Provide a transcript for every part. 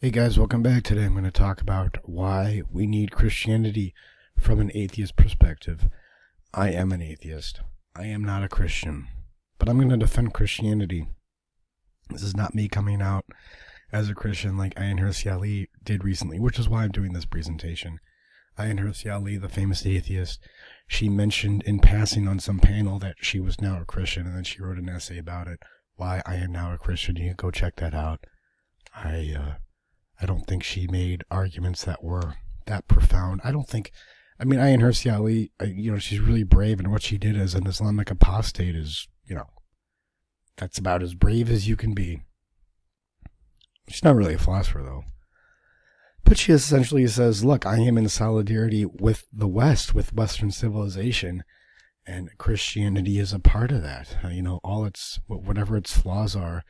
Hey guys, welcome back. Today I'm going to talk about why we need Christianity from an atheist perspective. I am an atheist. I am not a Christian, but I'm going to defend Christianity. This is not me coming out as a Christian like Ayaan Hirsi Ali did recently, which is why I'm doing this presentation. Ayaan Hirsi Ali, the famous atheist, she mentioned in passing on some panel that she was now a Christian, and then she wrote an essay about it, why I am now a Christian. You can go check that out. I don't think she made arguments that were that profound. Ayaan Hirsi Ali, she's really brave, and what she did as an Islamic apostate is, that's about as brave as you can be. She's not really a philosopher, though. But she essentially says, look, I am in solidarity with the West, with Western civilization, and Christianity is a part of that. Whatever its flaws are,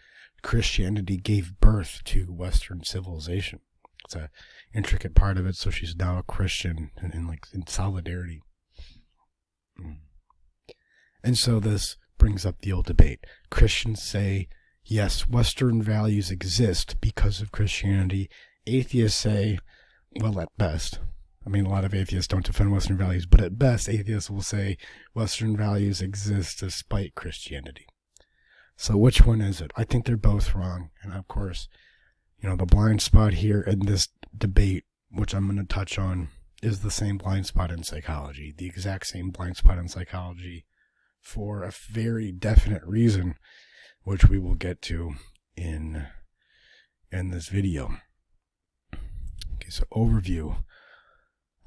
Christianity gave birth to Western civilization. It's an intricate part of it, so she's now a Christian in solidarity. And so this brings up the old debate. Christians say, yes, Western values exist because of Christianity. Atheists say, well, at best. A lot of atheists don't defend Western values, but at best, atheists will say Western values exist despite Christianity. So which one is it? I think they're both wrong. And of course, the blind spot here in this debate, which I'm going to touch on, is the same blind spot in psychology. The exact same blind spot in psychology for a very definite reason, which we will get to in this video. Okay, so overview.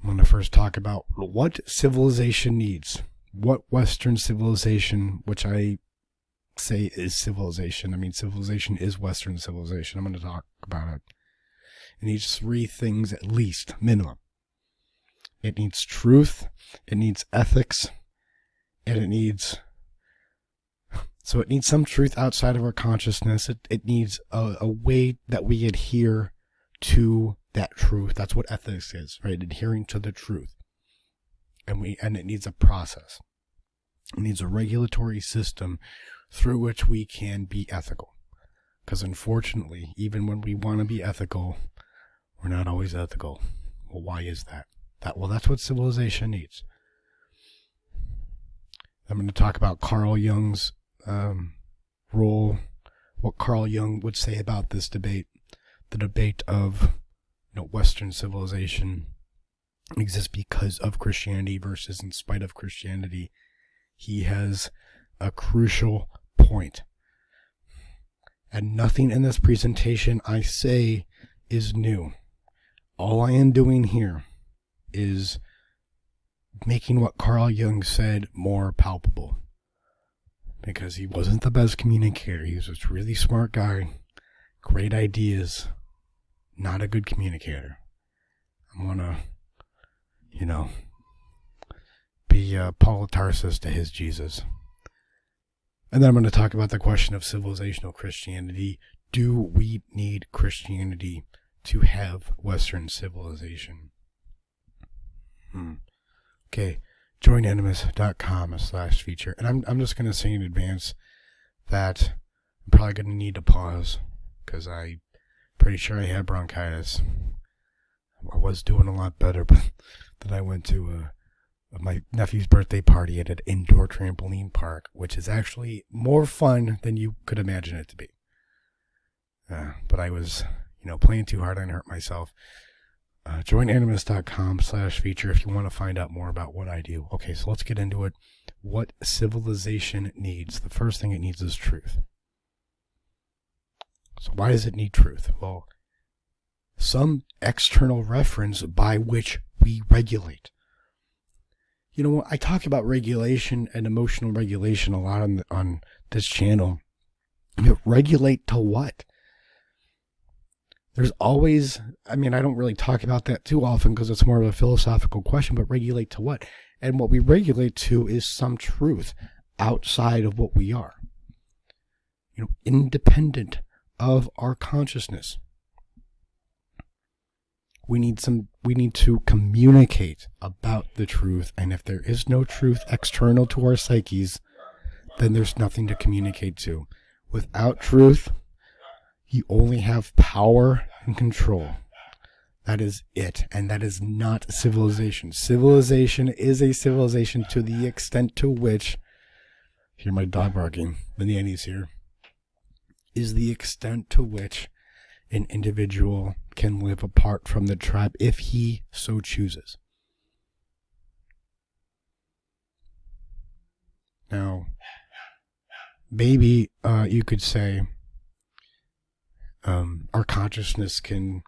I'm going to first talk about what civilization needs. What Western civilization, which I say is civilization. Civilization is Western civilization. I'm going to talk about it. It needs three things at least, minimum. It needs truth, it needs ethics, and it needs some truth outside of our consciousness. It needs a way that we adhere to that truth. That's what ethics is, right? Adhering to the truth. And it needs a process. It needs a regulatory system through which we can be ethical. Because unfortunately, even when we want to be ethical, we're not always ethical. Well, why is that? That's what civilization needs. I'm going to talk about Carl Jung's role, what Carl Jung would say about this debate, the debate of Western civilization exists because of Christianity versus in spite of Christianity. He has a crucial point. And nothing in this presentation I say is new. All I am doing here is making what Carl Jung said more palpable. Because he wasn't the best communicator. He was this really smart guy, great ideas, not a good communicator. I'm gonna, be Paul of Tarsus to his Jesus. And then I'm going to talk about the question of civilizational Christianity. Do we need Christianity to have Western civilization? Okay, joinanimus.com/feature. And I'm just going to say in advance that I'm probably going to need to pause because I'm pretty sure I had bronchitis. I was doing a lot better, but then I went to my nephew's birthday party at an indoor trampoline park, which is actually more fun than you could imagine it to be. But I was, playing too hard and hurt myself. Joinanimus.com/feature if you want to find out more about what I do. Okay, so let's get into it. What civilization needs? The first thing it needs is truth. So why does it need truth? Well, some external reference by which we regulate. I talk about regulation and emotional regulation a lot on this channel. Regulate to what? There's always, I don't really talk about that too often because it's more of a philosophical question, but regulate to what? And what we regulate to is some truth outside of what we are. Independent of our consciousness. We need to communicate about the truth, and if there is no truth external to our psyches, then there's nothing to communicate to. Without truth, you only have power and control. That is it, and that is not civilization. Civilization is a civilization to the extent to which, hear my dog barking, the nanny's here, is the extent to which an individual can live apart from the tribe if he so chooses. Now, maybe you could say our consciousness can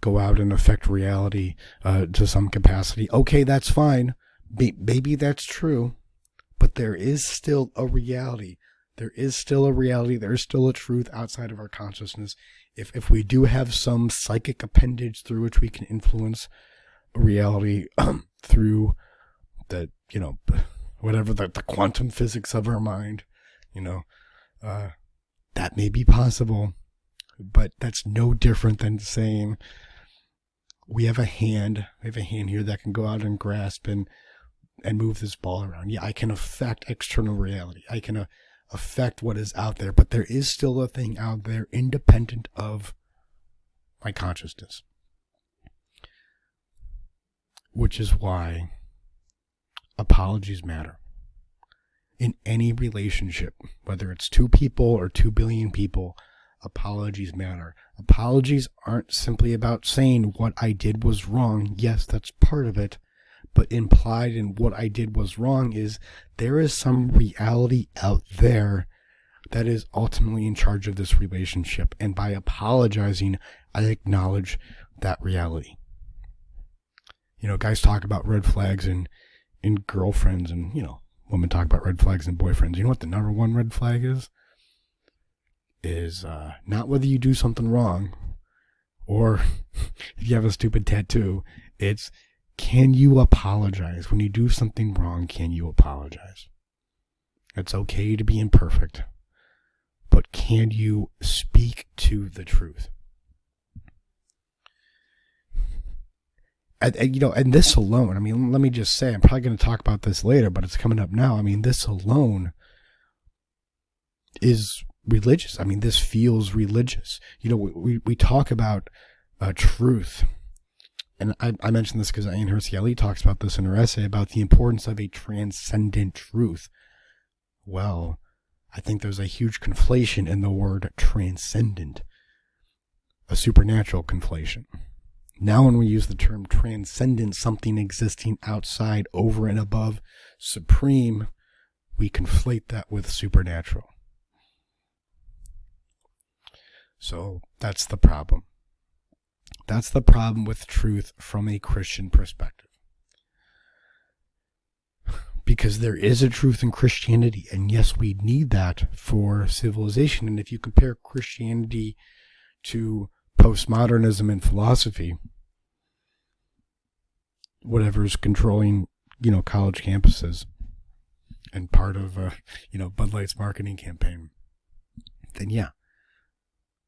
go out and affect reality to some capacity. Okay, that's fine. Maybe that's true. But there is still a reality. There is still a reality. There is still a truth outside of our consciousness. If we do have some psychic appendage through which we can influence reality through the, whatever the quantum physics of our mind, that may be possible. But that's no different than saying we have a hand here that can go out and grasp and move this ball around. Yeah, I can affect external reality. I can affect what is out there, but there is still a thing out there independent of my consciousness. Which is why apologies matter. In any relationship, whether it's 2 people or 2 billion people, apologies matter. Apologies aren't simply about saying what I did was wrong. Yes, that's part of it. But implied in what I did was wrong is there is some reality out there that is ultimately in charge of this relationship. And by apologizing, I acknowledge that reality. Guys talk about red flags in girlfriends, and, women talk about red flags in boyfriends. You know what the number 1 red flag is? Is not whether you do something wrong or if you have a stupid tattoo. It's, can you apologize? When you do something wrong, can you apologize? It's okay to be imperfect, but can you speak to the truth? And this alone, let me just say, I'm probably going to talk about this later, but it's coming up now. This alone is religious. This feels religious. We talk about truth. And I mentioned this because Ayaan Hirsi Ali talks about this in her essay about the importance of a transcendent truth. Well, I think there's a huge conflation in the word transcendent, a supernatural conflation. Now when we use the term transcendent, something existing outside, over and above, supreme, we conflate that with supernatural. So that's the problem. That's the problem with truth from a Christian perspective. Because there is a truth in Christianity, and yes, we need that for civilization. And if you compare Christianity to postmodernism and philosophy, whatever's controlling, college campuses and part of, Bud Light's marketing campaign, then yeah.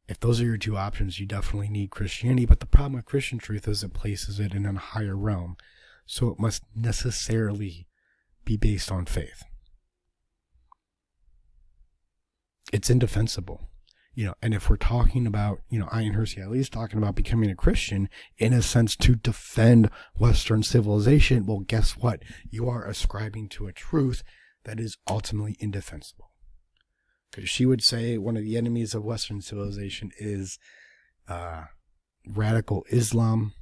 If those are your 2 options, you definitely need Christianity. But the problem with Christian truth is it places it in a higher realm. So it must necessarily be based on faith. It's indefensible. And if we're talking about, Ayaan Hirsi Ali is talking about becoming a Christian, in a sense, to defend Western civilization, well, guess what? You are ascribing to a truth that is ultimately indefensible. Because she would say one of the enemies of Western civilization is radical Islam.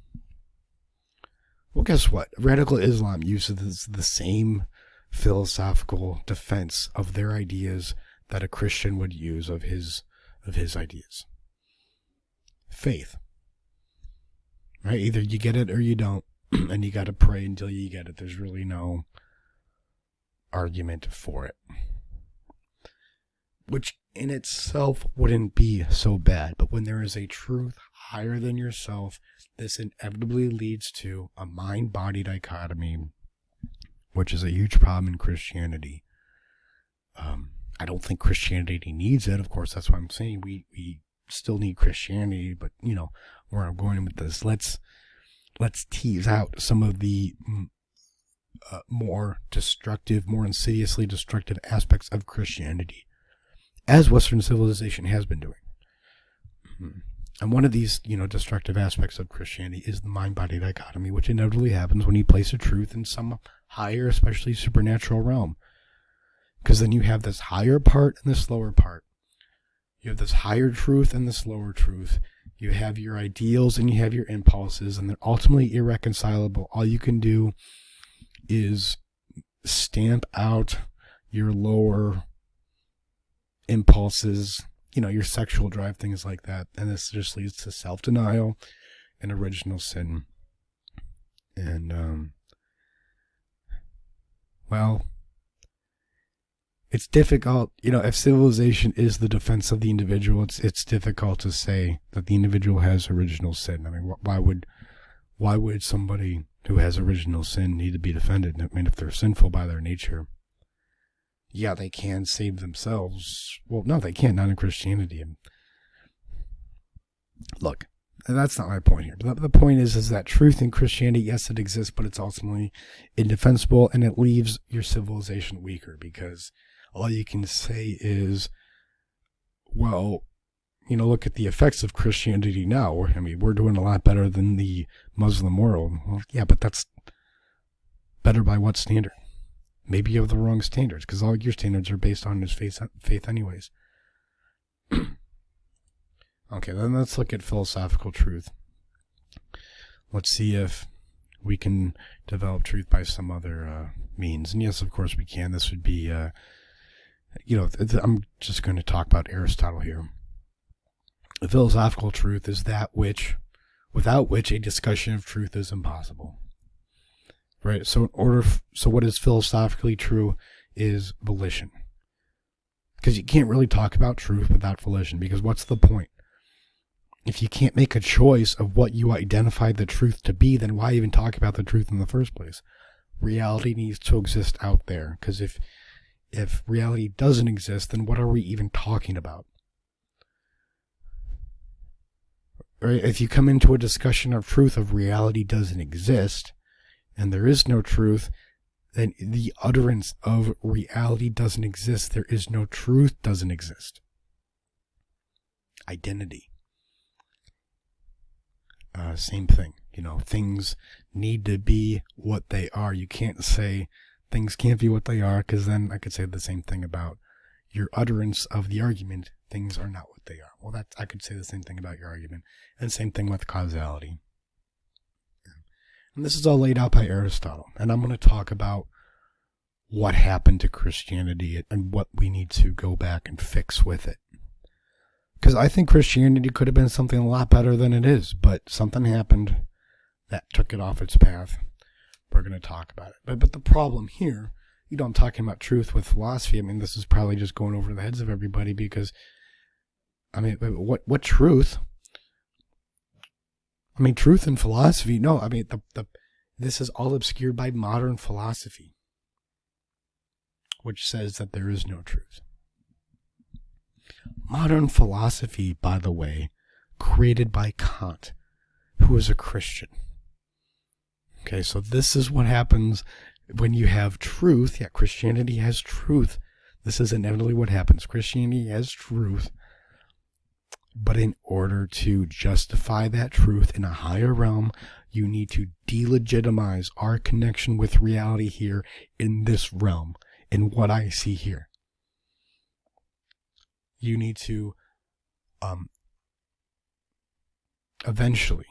Well, guess what? Radical Islam uses the same philosophical defense of their ideas that a Christian would use of his ideas. Faith. Right? Either you get it or you don't, and you got to pray until you get it. There's really no argument for it. Which in itself wouldn't be so bad. But when there is a truth higher than yourself, this inevitably leads to a mind-body dichotomy, which is a huge problem in Christianity. I don't think Christianity needs it. Of course, that's what I'm saying. We still need Christianity, but, where I'm going with this, let's tease out some of the more destructive, more insidiously destructive aspects of Christianity, as Western civilization has been doing. And one of these, destructive aspects of Christianity is the mind-body dichotomy, which inevitably happens when you place a truth in some higher, especially supernatural realm. Because then you have this higher part and this lower part. You have this higher truth and this lower truth. You have your ideals and you have your impulses, and they're ultimately irreconcilable. All you can do is stamp out your lower impulses, your sexual drive, things like that. And this just leads to self-denial and original sin. And, it's difficult, if civilization is the defense of the individual, it's difficult to say that the individual has original sin. I mean, why would somebody who has original sin need to be defended? I mean, if they're sinful by their nature, yeah, they can save themselves. Well, no, they can't, not in Christianity. And look, that's not my point here. But the point is that truth in Christianity, yes, it exists, but it's ultimately indefensible, and it leaves your civilization weaker, because all you can say is, well, look at the effects of Christianity now. I mean, we're doing a lot better than the Muslim world. Well, yeah, but that's better by what standard? Maybe you have the wrong standards, because all your standards are based on his faith anyways. Okay, then let's look at philosophical truth. Let's see if we can develop truth by some other means. And yes, of course we can. This would be, I'm just going to talk about Aristotle here. The philosophical truth is that without which a discussion of truth is impossible. Right? So what is philosophically true is volition. Because you can't really talk about truth without volition, because what's the point? If you can't make a choice of what you identify the truth to be, then why even talk about the truth in the first place? Reality needs to exist out there, because if reality doesn't exist, then what are we even talking about? Right? If you come into a discussion of truth of reality doesn't exist, and there is no truth, then the utterance of reality doesn't exist. There is no truth, doesn't exist. Identity. Same thing. Things need to be what they are. You can't say things can't be what they are, because then I could say the same thing about your utterance of the argument. Things are not what they are. Well, I could say the same thing about your argument. And same thing with causality. And this is all laid out by Aristotle. And I'm going to talk about what happened to Christianity and what we need to go back and fix with it. Because I think Christianity could have been something a lot better than it is, but something happened that took it off its path. We're going to talk about it. But the problem here, I'm talking about truth with philosophy. I mean, this is probably just going over the heads of everybody, because, I mean, what truth? I mean, truth and philosophy, no, I mean, this is all obscured by modern philosophy, which says that there is no truth. Modern philosophy, by the way, created by Kant, who was a Christian. Okay, so this is what happens when you have truth. Yeah, Christianity has truth. This is inevitably what happens. Christianity has truth. But in order to justify that truth in a higher realm, you need to delegitimize our connection with reality here in this realm, in what I see here. You need to, eventually,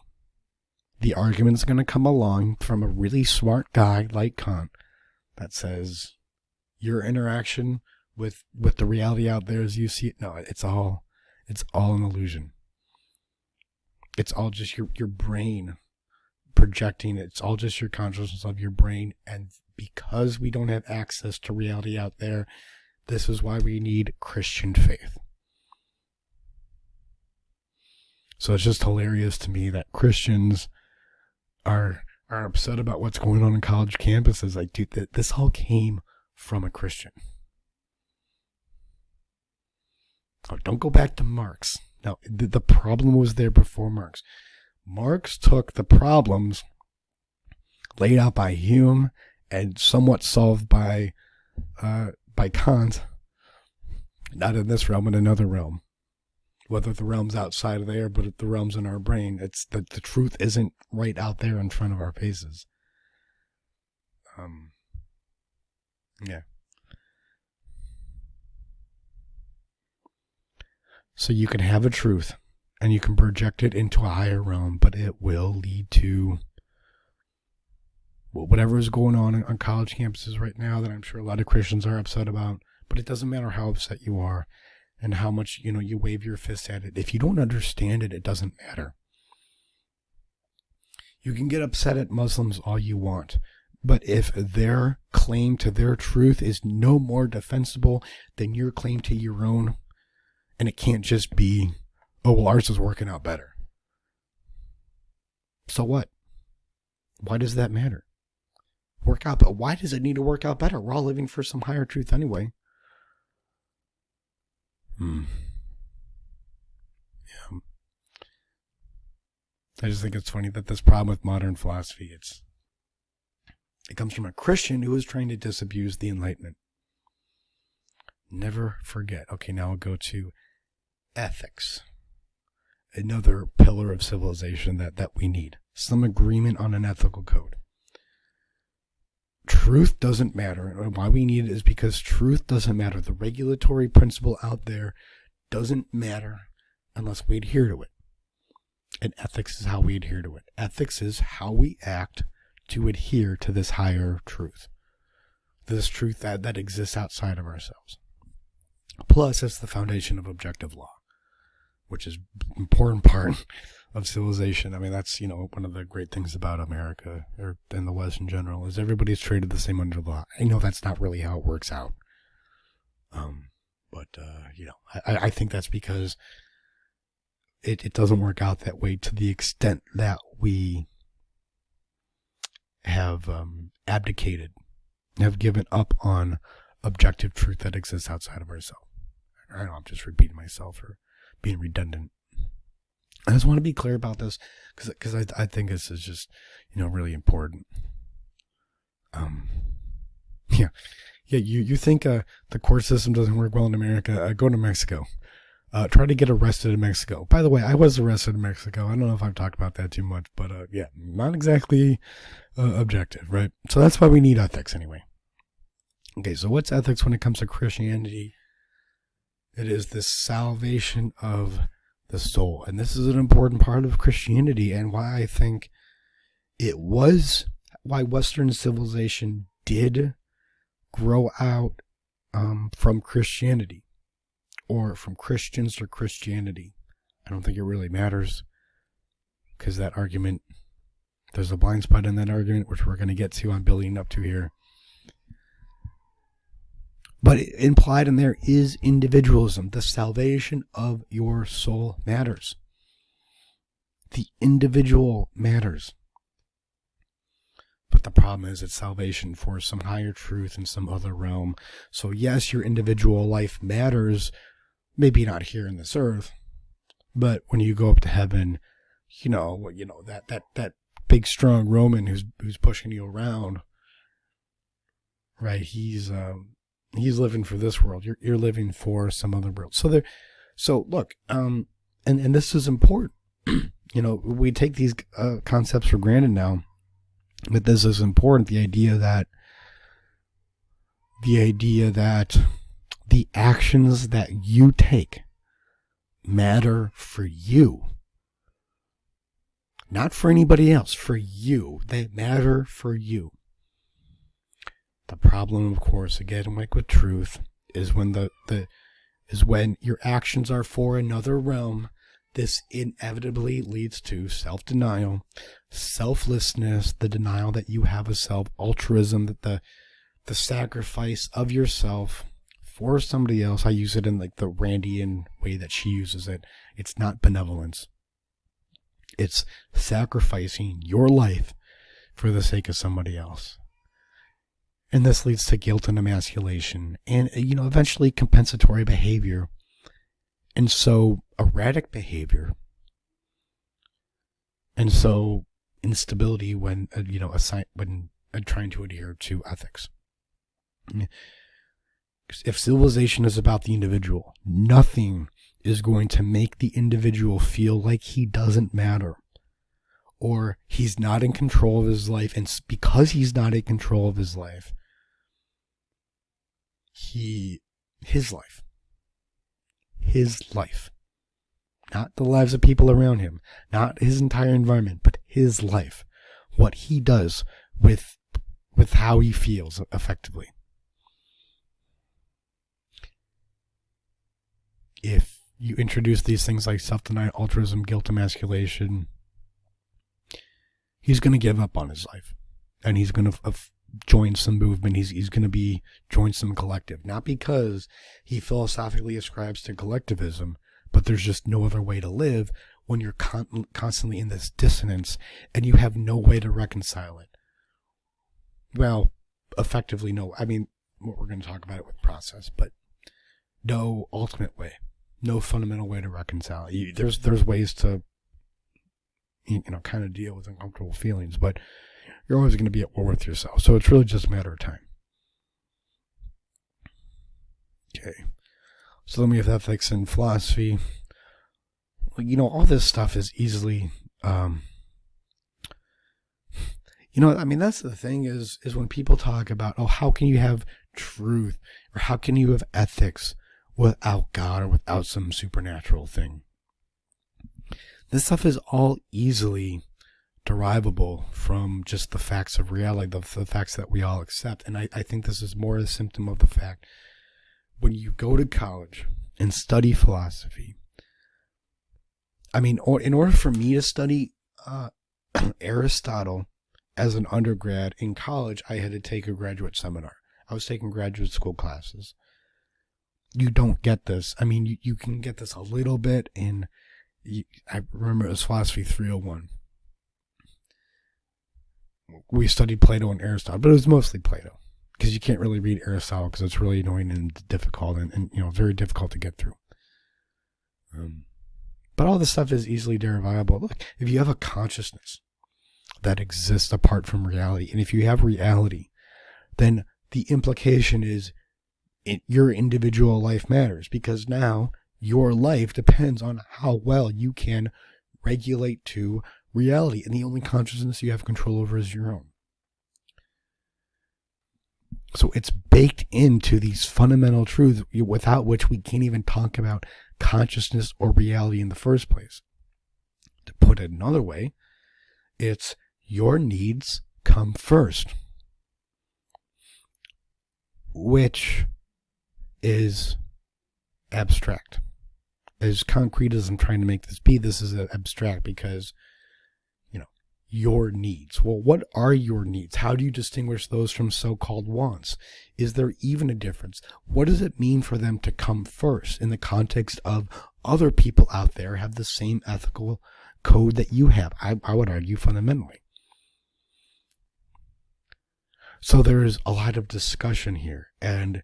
the argument's going to come along from a really smart guy like Kant that says your interaction with the reality out there as you see it, no, it's all an illusion. It's all just your brain projecting. It's all just your consciousness of your brain. And because we don't have access to reality out there, this is why we need Christian faith. So it's just hilarious to me that Christians are upset about what's going on in college campuses. Like, dude, this all came from a Christian. Oh, don't go back to Marx. No, the problem was there before Marx. Marx took the problems laid out by Hume and somewhat solved by Kant, not in this realm, in another realm. whether the realm's outside of there, but the realm's in our brain. It's that the truth isn't right out there in front of our faces. Yeah. So you can have a truth and you can project it into a higher realm, but it will lead to whatever is going on college campuses right now that I'm sure a lot of Christians are upset about. But it doesn't matter how upset you are and how much, you wave your fist at it. If you don't understand it, it doesn't matter. You can get upset at Muslims all you want, but if their claim to their truth is no more defensible than your claim to your own, and it can't just be, oh, well, ours is working out better. So what? Why does that matter? Work out, but why does it need to work out better? We're all living for some higher truth anyway. Yeah. I just think it's funny that this problem with modern philosophy, it comes from a Christian who is trying to disabuse the Enlightenment. Never forget. Okay, now I'll go to ethics. Another pillar of civilization that we need. Some agreement on an ethical code. Truth doesn't matter. And why we need it is because truth doesn't matter. The regulatory principle out there doesn't matter unless we adhere to it. And ethics is how we adhere to it. Ethics is how we act to adhere to this higher truth. This truth that exists outside of ourselves. Plus, it's the foundation of objective law, which is an important part of civilization. I mean, that's, one of the great things about America, or in the West in general, is everybody's treated the same under the law. I know that's not really how it works out. I think that's because it doesn't work out that way to the extent that we have abdicated, have given up on objective truth that exists outside of ourselves. I know I'm just repeating myself or being redundant. I just want to be clear about this because I think this is just, really important. You think the court system doesn't work well in America? Go to Mexico. Try to get arrested in Mexico. By the way, I was arrested in Mexico. I don't know if I've talked about that too much, but not exactly objective, right? So that's why we need ethics anyway. Okay, so what's ethics when it comes to Christianity? It is the salvation of the soul. And this is an important part of Christianity and why I think why Western civilization did grow out from Christianity or from Christians to Christianity. I don't think it really matters because that argument, there's a blind spot in that argument, which we're going to get to, I'm building up to here. But implied in there is individualism. The salvation of your soul matters. The individual matters. But the problem is it's salvation for some higher truth in some other realm. So yes, your individual life matters, maybe not here in this earth, but when you go up to heaven, that big strong Roman who's pushing you around, right? He's living for this world. You're living for some other world. So look, and this is important. We take these concepts for granted now, but this is important. The idea that the actions that you take matter for you, not for anybody else. For you, they matter for you. The problem, of course, again, like with truth, is when when your actions are for another realm. This inevitably leads to self-denial, selflessness, the denial that you have a self, altruism, that the sacrifice of yourself for somebody else. I use it in like the Randian way that she uses it. It's not benevolence. It's sacrificing your life for the sake of somebody else. And this leads to guilt and emasculation and, eventually compensatory behavior. And so erratic behavior. And so instability when, when trying to adhere to ethics. If civilization is about the individual, nothing is going to make the individual feel like he doesn't matter, or he's not in control of his life, and because he's not in control of his life, his life, not the lives of people around him, not his entire environment, but his life, what he does with how he feels effectively. If you introduce these things like self-denial, altruism, guilt, emasculation, he's going to give up on his life, and he's going to join some movement. He's going to join some collective, not because he philosophically ascribes to collectivism, but there's just no other way to live when you're constantly in this dissonance and you have no way to reconcile it. Well, effectively, no. I mean, we're going to talk about it with process, but no ultimate way, no fundamental way to reconcile. There's ways to, kind of deal with uncomfortable feelings, but you're always going to be at war with yourself. So it's really just a matter of time. Okay. So then we have ethics and philosophy. All this stuff is easily, that's the thing is when people talk about, how can you have truth, or how can you have ethics without God or without some supernatural thing? This stuff is all easily derivable from just the facts of reality, the facts that we all accept. And I think this is more a symptom of the fact when you go to college and study philosophy. I mean, in order for me to study Aristotle as an undergrad in college, I had to take a graduate seminar. I was taking graduate school classes. You don't get this. I mean, you can get this a little bit I remember it was Philosophy 301. We studied Plato and Aristotle, but it was mostly Plato, because you can't really read Aristotle because it's really annoying and difficult and very difficult to get through. But all this stuff is easily derivable. Look, if you have a consciousness that exists apart from reality, and if you have reality, then the implication is your individual life matters, because now your life depends on how well you can regulate to reality, and the only consciousness you have control over is your own. So it's baked into these fundamental truths without which we can't even talk about consciousness or reality in the first place. To put it another way, it's your needs come first, which is abstract. As concrete as I'm trying to make this be, this is abstract because, your needs. Well, what are your needs? How do you distinguish those from so-called wants? Is there even a difference? What does it mean for them to come first in the context of other people out there have the same ethical code that you have? I would argue fundamentally. So there's a lot of discussion here, and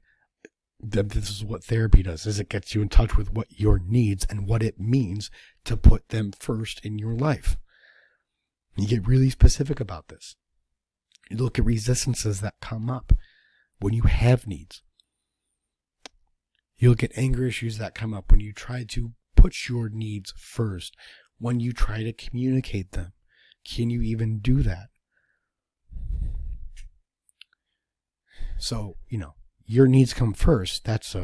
this is what therapy does, is it gets you in touch with what your needs and what it means to put them first in your life. You get really specific about this. You look at resistances that come up when you have needs. You look at anger issues that come up when you try to put your needs first, when you try to communicate them. Can you even do that? So, your needs come first. That's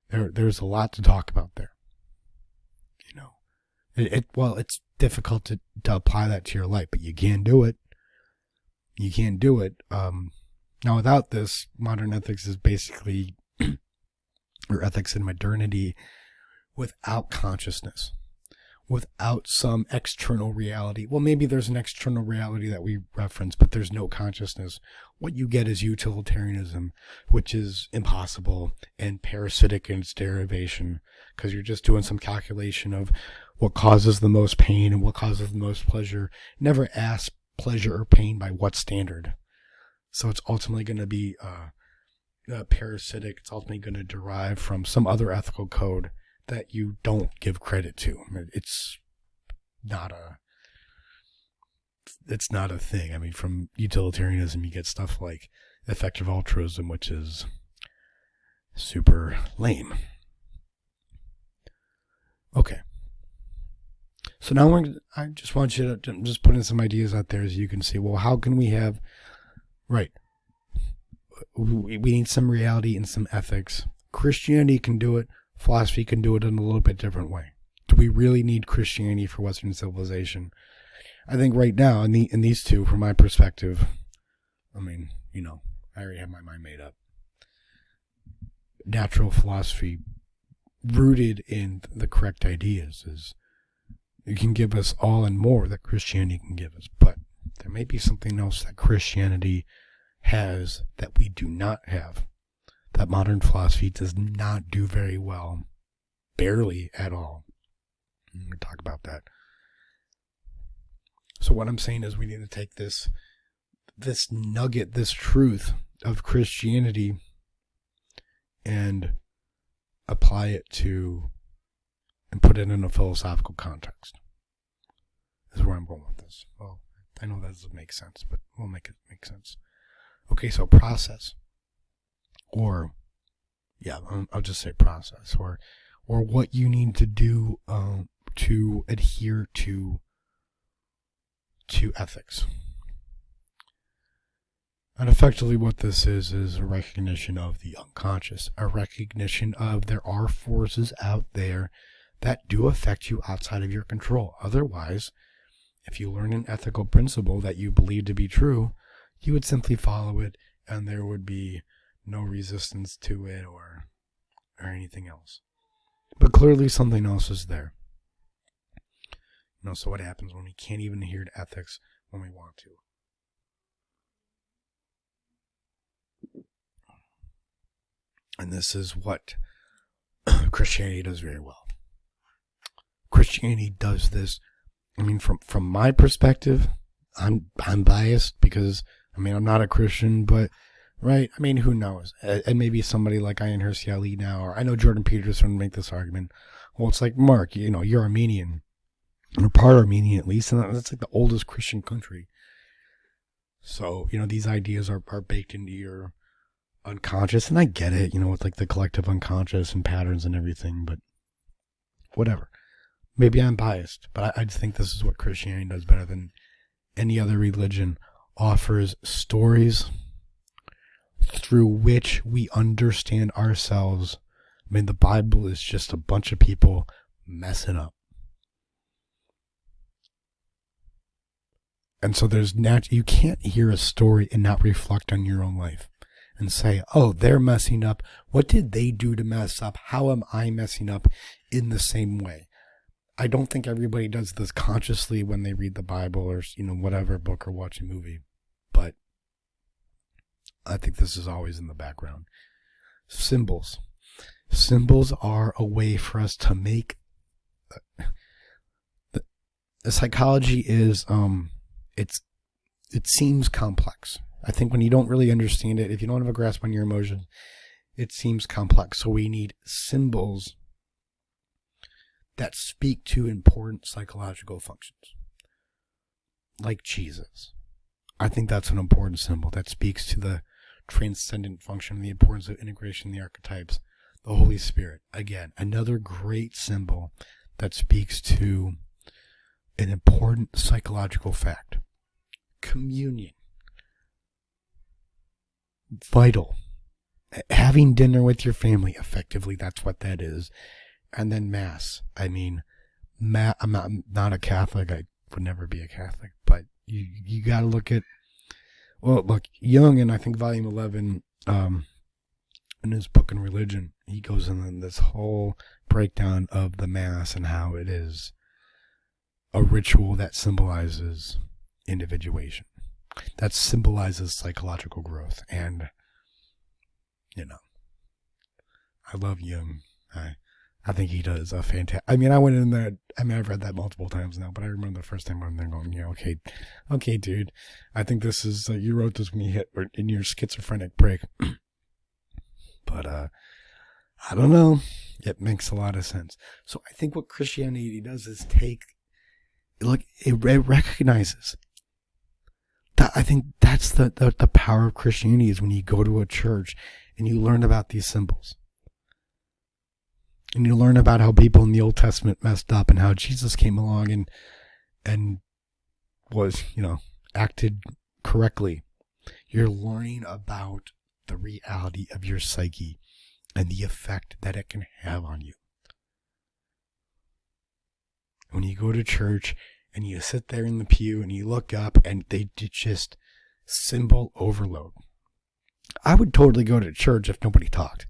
there's a lot to talk about there. It's difficult to apply that to your life, but you can do it. You can do it. Now, without this, modern ethics is basically, or ethics in modernity, without consciousness, without some external reality. Well, maybe there's an external reality that we reference, but there's no consciousness. What you get is utilitarianism, which is impossible and parasitic in its derivation, because you're just doing some calculation of what causes the most pain and what causes the most pleasure. Never ask pleasure or pain by what standard. So it's ultimately going to be parasitic. It's ultimately going to derive from some other ethical code that you don't give credit to. It's not a thing. I mean, from utilitarianism, you get stuff like effective altruism, which is super lame. Okay. So now I just want you to just put in some ideas out there so you can see, well, how can we have, right, we need some reality and some ethics. Christianity can do it. Philosophy can do it in a little bit different way. Do we really need Christianity for Western civilization? I think right now, in these two, from my perspective, I mean, I already have my mind made up. Natural philosophy, rooted in the correct ideas, is it can give us all and more that Christianity can give us. But there may be something else that Christianity has that we do not have, that modern philosophy does not do very well, barely at all. I'm going to talk about that. So what I'm saying is we need to take this nugget, this truth of Christianity, and apply it to, and put it in a philosophical context. This is where I'm going with this. Well, I know that doesn't make sense, but we'll make it make sense. Okay, so process. Or, yeah, I'll just say process. Or what you need to do to adhere to ethics. And effectively what this is a recognition of the unconscious, a recognition of there are forces out there that do affect you outside of your control. Otherwise, if you learn an ethical principle that you believe to be true, you would simply follow it and there would be no resistance to it or anything else. But clearly something else is there. So what happens when we can't even adhere to ethics when we want to? And this is what Christianity does very well. Christianity does this. I mean, from my perspective, I'm biased because, I'm not a Christian, but, right? Who knows? And maybe somebody like Ayaan Hirsi Ali now, or I know Jordan Peterson would make this argument. Well, it's like, Mark, you're Armenian. Or part Armenian at least, and that's like the oldest Christian country. So, these ideas are baked into your unconscious, and I get it, with like the collective unconscious and patterns and everything, but whatever. Maybe I'm biased, but I just think this is what Christianity does better than any other religion. Offers stories through which we understand ourselves. The Bible is just a bunch of people messing up. And so you can't hear a story and not reflect on your own life and say, oh, they're messing up. What did they do to mess up? How am I messing up in the same way? I don't think everybody does this consciously when they read the Bible or, whatever book or watch a movie. But I think this is always in the background. Symbols. Symbols are a way for us to make... The psychology is... It seems complex. I think when you don't really understand it, if you don't have a grasp on your emotions, it seems complex. So we need symbols that speak to important psychological functions. Like Jesus. I think that's an important symbol that speaks to the transcendent function, the importance of integration of the archetypes. The Holy Spirit. Again, another great symbol that speaks to an important psychological fact. Communion. Vital. Having dinner with your family, effectively, that's what that is. And then Mass. I'm not a Catholic. I would never be a Catholic. But you got to look at... Well, look, Jung in, I think, volume 11, in his book on religion, he goes in this whole breakdown of the Mass and how it is a ritual that symbolizes individuation, that symbolizes psychological growth. And I love Jung. I think he does a fantastic... I went in there... I've read that multiple times now, but I remember the first time I went there going, okay, dude. I think this is... you wrote this when you hit in your schizophrenic break. But, I don't know. It makes a lot of sense. So I think what Christianity does is it recognizes... I think that's the power of Christianity, is when you go to a church and you learn about these symbols. And you learn about how people in the Old Testament messed up and how Jesus came along and was, acted correctly. You're learning about the reality of your psyche and the effect that it can have on you. When you go to church and you sit there in the pew and you look up and they just symbol overload. I would totally go to church if nobody talked.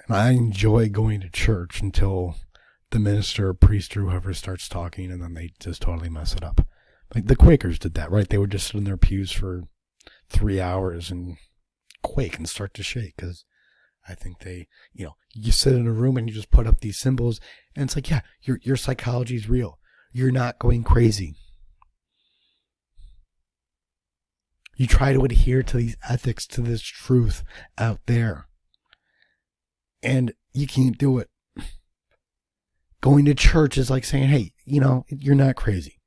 And I enjoy going to church until the minister or priest or whoever starts talking, and then they just totally mess it up. Like the Quakers did that, right? They would just sit in their pews for 3 hours and quake and start to shake because I think they, you sit in a room and you just put up these symbols and it's like, yeah, your psychology is real. You're not going crazy. You try to adhere to these ethics, to this truth out there. And you can't do it. Going to church is like saying, hey, you're not crazy.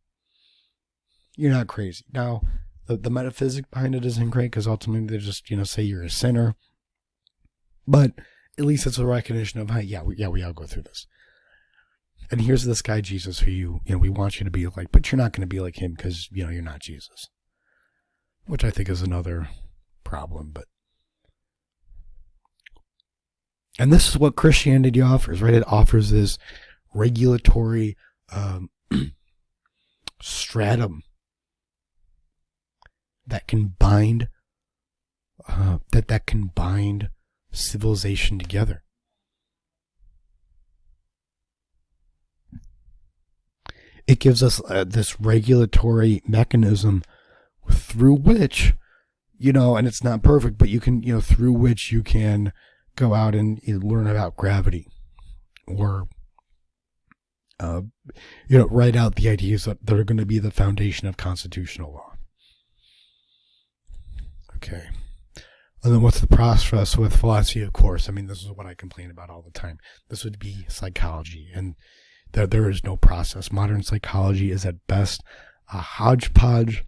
You're not crazy. Now, the metaphysics behind it isn't great because ultimately they just, say you're a sinner. But at least it's a recognition of, hey, yeah, we all go through this. And here's this guy, Jesus, who we want you to be like, but you're not going to be like him because, you're not Jesus. Which I think is another problem, and this is what Christianity offers, right? It offers this regulatory stratum that can bind that can bind civilization together. It gives us this regulatory mechanism through which, and it's not perfect, but you can, through which you can go out and learn about gravity or, write out the ideas that are going to be the foundation of constitutional law. Okay. And then what's the process with philosophy? Of course, this is what I complain about all the time. This would be psychology, and there is no process. Modern psychology is at best a hodgepodge.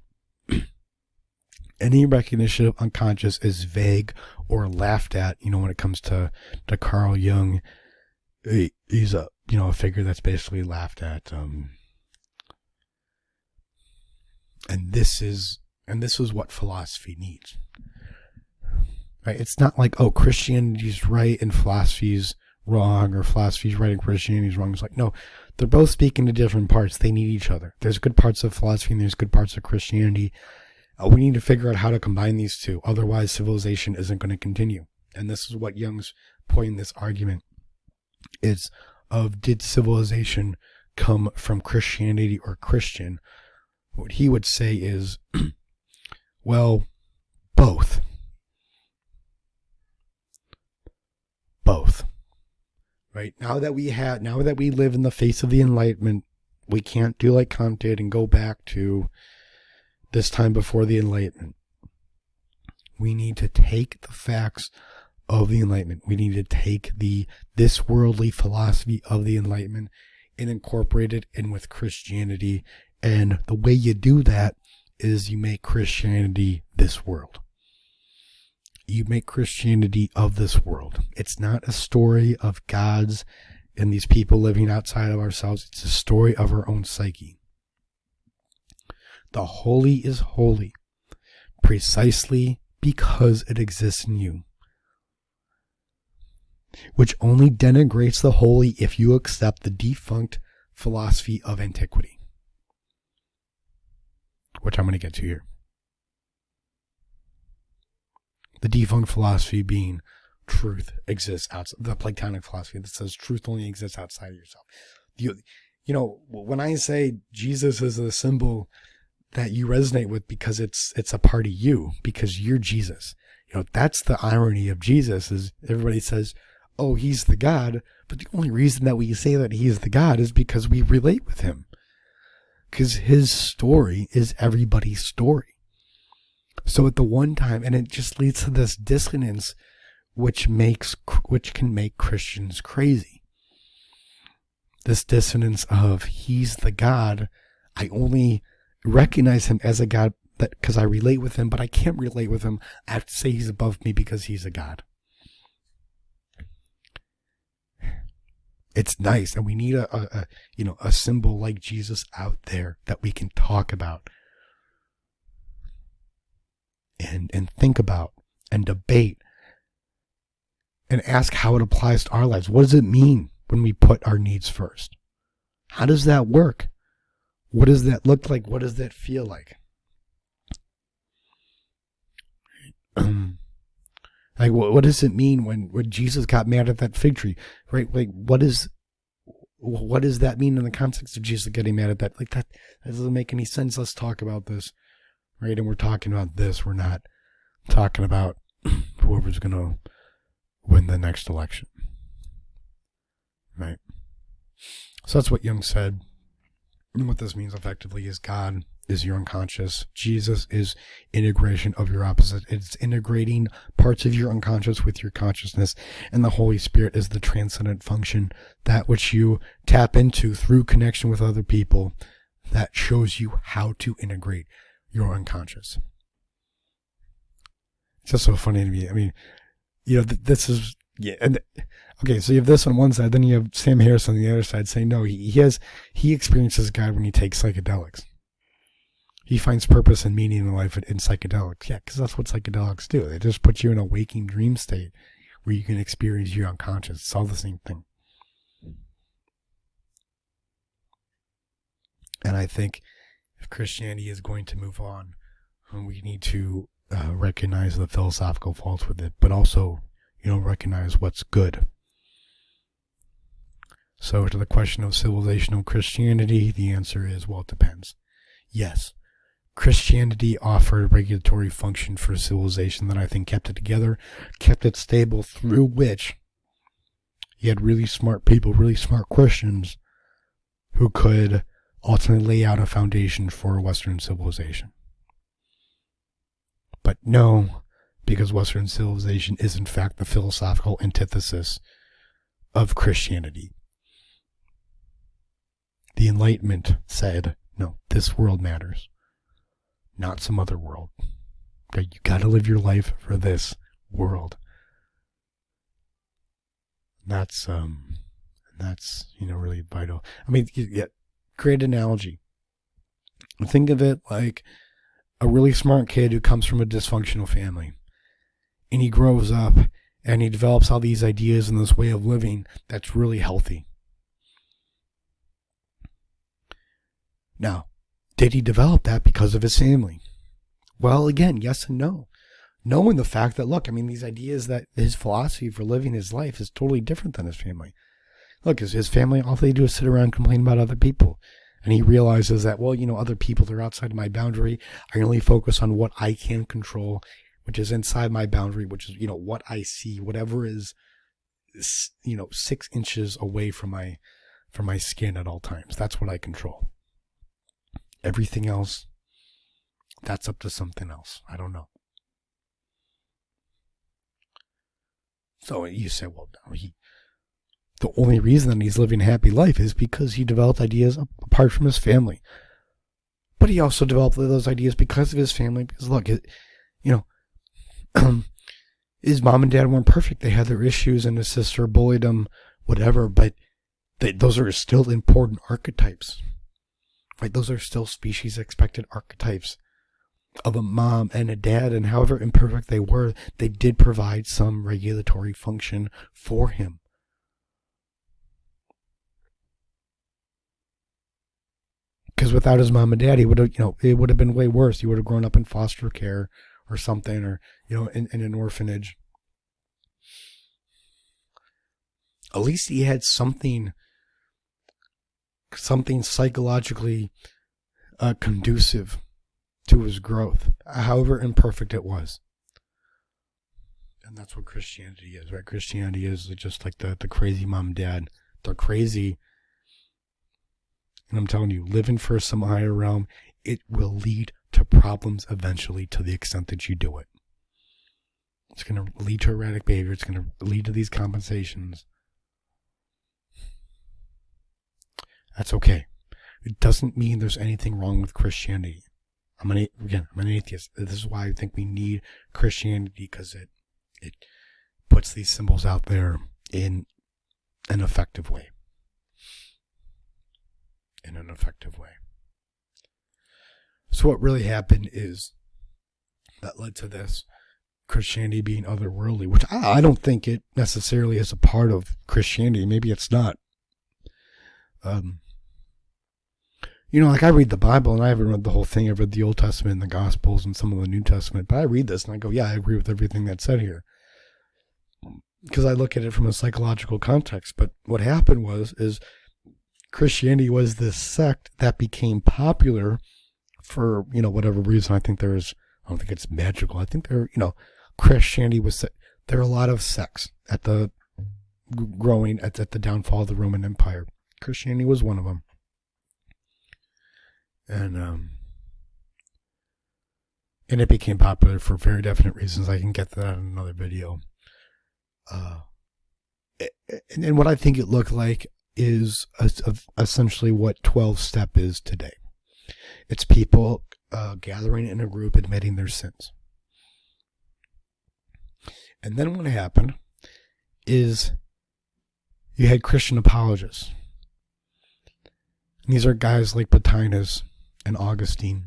Any recognition of unconscious is vague or laughed at, when it comes to Carl Jung. He's a figure that's basically laughed at. And this is what philosophy needs. Right? It's not like, Christianity's right and philosophy's wrong, or philosophy's right and Christianity's wrong. It's like, no, they're both speaking to different parts. They need each other. There's good parts of philosophy and there's good parts of Christianity. We need to figure out how to combine these two. Otherwise, civilization isn't going to continue. And this is what Jung's point in this argument is of, did civilization come from Christianity or Christian? What he would say is, well, both. Both. Right? Now that we live in the face of the Enlightenment, we can't do like Kant did and go back to this time before the Enlightenment. We need to take the facts of the Enlightenment. We need to take this worldly philosophy of the Enlightenment and incorporate it in with Christianity. And the way you do that is you make Christianity this world. You make Christianity of this world. It's not a story of gods and these people living outside of ourselves. It's a story of our own psyche. The holy is holy precisely because it exists in you, which only denigrates the holy if you accept the defunct philosophy of antiquity, which I'm going to get to here. The defunct philosophy being truth exists outside, the Platonic philosophy that says truth only exists outside of yourself. When I say Jesus is a symbol that you resonate with because it's a part of you, because you're Jesus. That's the irony of Jesus, is everybody says, oh, he's the God, but the only reason that we say that he is the God is because we relate with him. Because his story is everybody's story. So at the one time, and it just leads to this dissonance which can make Christians crazy. This dissonance of, he's the God, I only recognize him as a God because I relate with him, but I can't relate with him. I have to say he's above me because he's a God. It's nice, and we need a symbol like Jesus out there that we can talk about and think about and debate and ask how it applies to our lives. What does it mean when we put our needs first? How does that work? What does that look like? What does that feel like? Like, what does it mean when Jesus got mad at that fig tree? Right? Like, what does that mean in the context of Jesus getting mad at that? Like, that doesn't make any sense. Let's talk about this. Right? And we're talking about this. We're not talking about whoever's going to win the next election. Right? So that's what Jung said. And what this means effectively is God is your unconscious. Jesus is integration of your opposite. It's integrating parts of your unconscious with your consciousness. And the Holy Spirit is the transcendent function, that which you tap into through connection with other people, that shows you how to integrate your unconscious. It's just so funny to me. I mean, this is, yeah. And okay, so you have this on one side, then you have Sam Harris on the other side saying, no, he experiences God when he takes psychedelics. He finds purpose and meaning in life in psychedelics. Yeah, because that's what psychedelics do. They just put you in a waking dream state where you can experience your unconscious. It's all the same thing. And I think if Christianity is going to move on, we need to recognize the philosophical faults with it, but also, recognize what's good. So to the question of civilizational Christianity, the answer is, well, it depends. Yes, Christianity offered a regulatory function for civilization that I think kept it together, kept it stable, through which you had really smart people, really smart Christians, who could ultimately lay out a foundation for Western civilization. But no, because Western civilization is in fact the philosophical antithesis of Christianity. The Enlightenment said, no, this world matters, not some other world. Okay, you got to live your life for this world. That's really vital. I mean, yeah, great analogy. Think of it like a really smart kid who comes from a dysfunctional family, and he grows up and he develops all these ideas and this way of living that's really healthy. Now, did he develop that because of his family? Well, again, yes and no. Knowing the fact that, look, I mean, these ideas that his philosophy for living his life is totally different than his family. Look, his family, all they do is sit around and complain about other people. And he realizes that, well, other people, they're outside of my boundary. I can only focus on what I can control, which is inside my boundary, which is, what I see, whatever is, 6 inches away from my skin at all times. That's what I control. Everything else, that's up to something else. I don't know. So you say, well, no, the only reason that he's living a happy life is because he developed ideas apart from his family. But he also developed those ideas because of his family. Because look, his mom and dad weren't perfect. They had their issues, and his sister bullied him, whatever. But those are still important archetypes. Right? Those are still species expected archetypes of a mom and a dad, and however imperfect they were, they did provide some regulatory function for him. Because without his mom and dad, he would have, it would have been way worse. He would have grown up in foster care or something, or, in an orphanage. At least he had something psychologically conducive to his growth, however imperfect it was. And that's what Christianity is, right? Christianity is just like the crazy mom and dad. They're crazy. And I'm telling you, living for some higher realm, it will lead to problems eventually, to the extent that you do it. It's going to lead to erratic behavior. It's going to lead to these compensations. That's okay. It doesn't mean there's anything wrong with Christianity. I'm an atheist. This is why I think we need Christianity, because it puts these symbols out there in an effective way. in an effective way. So what really happened is that led to this Christianity being otherworldly, which I don't think it necessarily is a part of Christianity. Maybe it's not. Like I read the Bible, and I haven't read the whole thing. I've read the Old Testament and the Gospels and some of the New Testament, but I read this and I go, yeah, I agree with everything that's said here. Because I look at it from a psychological context. But what happened is Christianity was this sect that became popular for, whatever reason. I don't think it's magical. I think Christianity there are a lot of sects at the downfall of the Roman Empire. Christianity was one of them. And it became popular for very definite reasons. I can get to that in another video. And what I think it looked like is essentially what 12-step is today. It's people gathering in a group, admitting their sins. And then what happened is you had Christian apologists. And these are guys like Plotinus and Augustine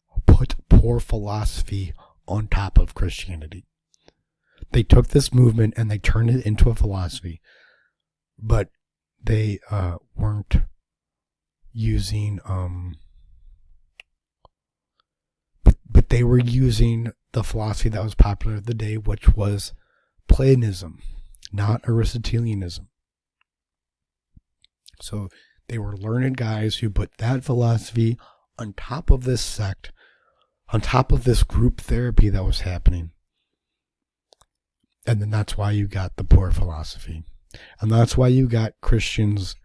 who put poor philosophy on top of Christianity. They took this movement and they turned it into a philosophy, but they weren't using, but they were using the philosophy that was popular of the day, which was Platonism, not Aristotelianism. So they were learned guys who put that philosophy on top of this sect, on top of this group therapy that was happening. And then that's why you got the poor philosophy. And that's why you got Christians,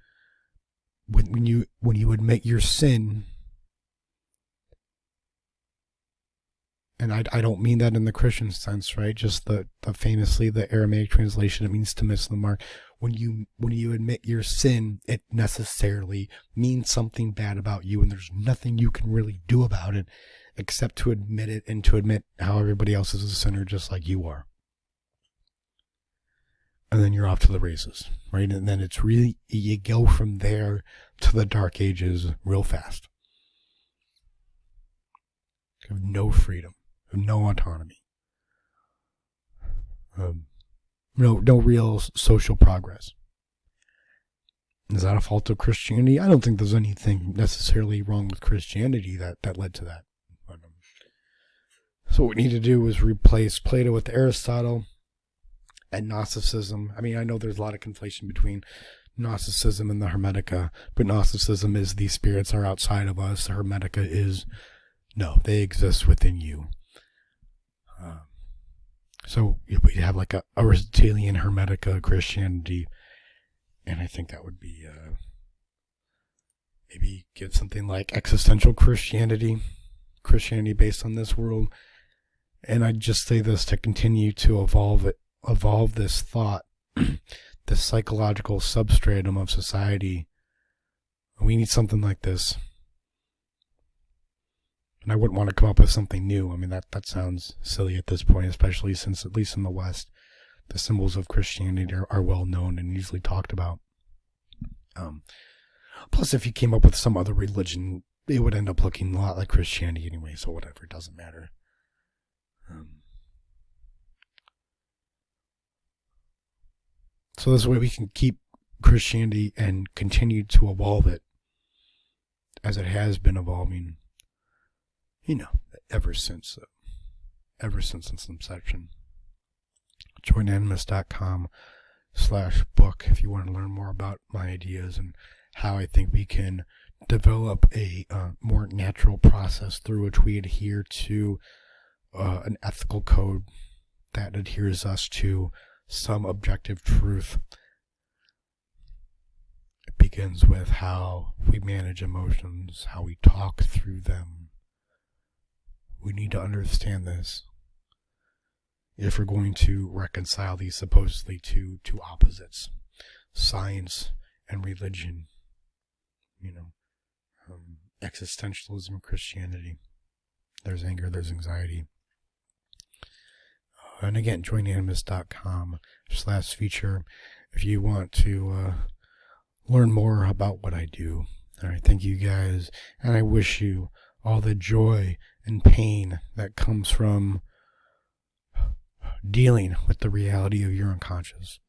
when you admit your sin, and I don't mean that in the Christian sense, right? Just the famously the Aramaic translation, it means to miss the mark. When you admit your sin, it necessarily means something bad about you, and there's nothing you can really do about it except to admit it and to admit how everybody else is a sinner just like you are. And then you're off to the races, right? And then it's really, you go from there to the Dark Ages real fast. You have no freedom, no autonomy, no real social progress. Is that a fault of Christianity? I don't think there's anything necessarily wrong with Christianity that led to that. So what we need to do is replace Plato with Aristotle and Gnosticism. I mean, I know there's a lot of conflation between Gnosticism and the Hermetica, but Gnosticism is these spirits are outside of us. The Hermetica is, no, they exist within you. So we have like a Aristotelian Hermetica Christianity, and I think that would be maybe get something like existential Christianity based on this world. And I just say this to continue to evolve this thought, this psychological substratum of society. We need something like this. And I wouldn't want to come up with something new. I mean, that sounds silly at this point, especially since, at least in the West, the symbols of Christianity are well known and easily talked about. Plus, if you came up with some other religion, it would end up looking a lot like Christianity anyway, so whatever, it doesn't matter. So this way we can keep Christianity and continue to evolve it as it has been evolving, ever since its inception. joinanimus.com/book if you want to learn more about my ideas and how I think we can develop a more natural process through which we adhere to an ethical code that adheres us to some objective truth. It begins with how we manage emotions, how we talk through them. We need to understand this if we're going to reconcile these supposedly two opposites, science and religion, existentialism and Christianity. There's anger, there's anxiety. And again, joinanimus.com/feature if you want to learn more about what I do, All right, thank you guys, and I wish you all the joy and pain that comes from dealing with the reality of your unconscious.